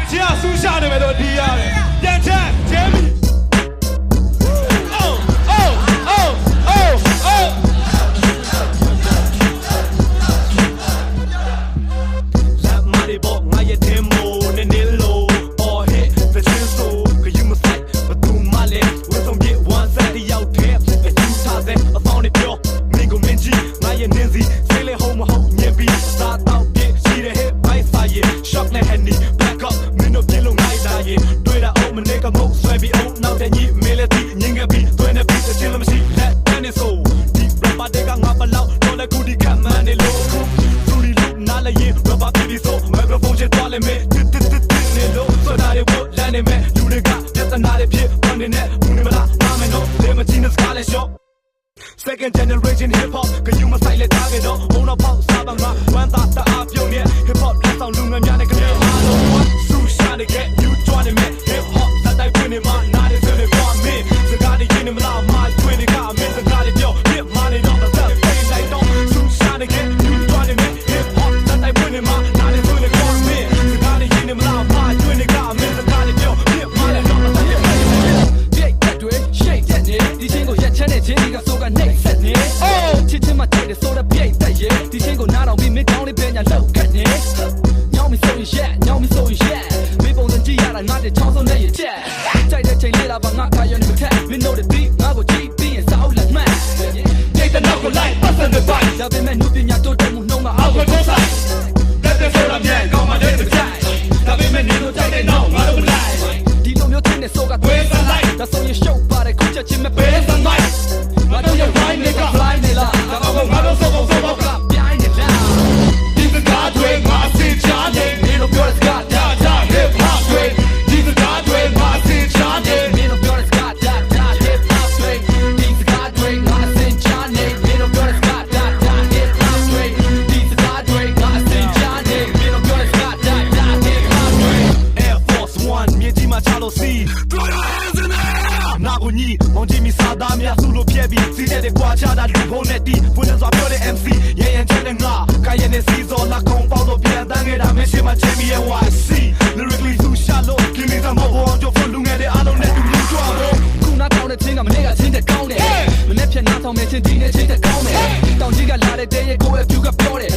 只要输下你们都低啊！点赞，杰米。哦哦哦哦哦。来马里波，我也听不那你路，哦嘿，在牵手，可有没赛？我都马里，我从一万三的要贴，哎，就差在我放你表，民国民气，我也年纪，谁来好么好年比，啥道别，谁来黑白啥耶 ，shock 那喊你 back up，民都别弄挨打耶，对了，我们那个梦，衰比欧，脑袋你没了地，人个比，对那比，这钱了么西，来干你手，你不把这个我不老，到来苦的看满的路，处理路拿来烟，我把皮的手，麦克风先抓来没，你路，说哪里我来你没，路的干，别在哪里撇，帮你呢，不你们拉，妈们弄，你们今天是卡来笑。Second generation hip hop ကယူမဆိုင်လက်ထားခဲ့တော့ဘုံတော့ပေါက်စားပါမှာဝမ်းသာတအားပြုံးနေ hip hop လက်ဆောင်လူငယ်များနဲ့ကြတဲ့အားလုံးဆူရှာနေခဲ့ you join me hip hop စတိုက်ဖွင့်နေမှာနားနေစနေကွာမင်းစကားတွေရင်းနေမလားမိုက်ထွေးနေကမင်းစကားတွေပြော hip မနေတော့တစ်သက်ပြေးလိုက်တော့ဆူရှာနေခဲ့ you join me hip hop စတိုက်ဖွင့်နေမှာနားနေစနေကွာမင်းစကားတွေရင်းနေမလားမိုက်ထွေးနေကမင်းစကားတွေပြော hip မနေတော့တစ်သက်ပြေးတက်တွေရှိတ်တက်နေဒီချင်းကိုရက်ချမ်းတဲ့ချင်းတွေကဆိုကနေဆက်နေချစ်ချင်းမတဲ့ဆိုတော့ပြေးတက်ရဲ့ဒီချင်းကိုနားတော့ပြီးမင်းကောင်းလေးပဲညာလောက်ခတ်နေညောင်းမဆိုရင်ညောင်းမဆိုရင်မေပုံစံကြည့်ရတာငါတဲ့ချောင်းစုံနဲ့ရဲ့ချက်ကြိုက်တဲ့ချိန်လေးလာပါငါခါရနေမထက်မင်းတို့တဲ့ငါကိုကြည့်ပြီးရင်စာအုပ်လက်မှတ်နေတဲ့နောက်ကိုလိုက်ပတ်စံတဲ့ဘိုက်ဒါပေမဲ့နုပညာတိုးတက်မှုနှုံးကအောက်ကိုထိုးဆိုင်လက်တဲ့ဆိုတာမြန်ကောင်းမှလည်းမကြိုက်ဒါပေမဲ့နင်တို့ကြိုက်တဲ့နောက်ငါတို့မလိုက်ဒီလိုမျိုးချင်းတဲ့ဆိုကသွေးစားလိုက်ဒါဆိုရင်ရှုပ်ပါတဲ့ခုချက်ချင်းမဲ့ပေးစမ်းလိုက်ငါတို့ရဲ့ right နဲ့က fly နေလားဒါကောငါတို့စောစောကပြိုင်းနေလားဒီစကားတွေငါအစစ်ချာနေမင်းတို့ပြောတဲ့စကားဒါ hip hop တွေဒီစကားတွေငါအစစ်ချာနေမင်းတို့ပြောတဲ့စကားဒါ hip hop တွေဒီစကားတွေငါအစစ်ချာနေမင်းတို့ပြောတဲ့စကားဒါ hip hop တွေဒီစကားတွေငါအစစ်ချာနေမင်းတို့ပြောတဲ့စကားဒါ hip hop တွေ Air Force One မြေကြီးမှာချလို့စီ Throw your hands in the air နာကိုညီမောင်ကြီးမီစာသားများစုလို့ပြက်ပြီးစီးတဲ့ကွာချတာလူဖုံးနဲ့တီးဖွင့်စွာပြောတဲ့ MC ရဲရဲချဲတဲ့ငါကာယနဲ့စီစောလာခုံပေါတော့ပြန်တန်းခဲ့တာမင်းရှိမှချမ်းမီရဲ့ YC Lyrically သူရှာလို့ Give me some more ကြောင့်လူငယ်တဲ့အားလုံးနဲ့တူလူကြွားလို့ခုနတောင်းတဲ့ချင်းကမနေ့ကချင်းတဲ့ကောင်းတယ်မနေ့ဖြတ်နားဆောင်မဲ့ချင်းဒီနဲ့ချင်းတဲ့ကောင်းတယ်တောင်ကြီးကလာတဲ့တဲ့ရဲ့ကိုယ့်ရဲ့ view ကပြောတယ်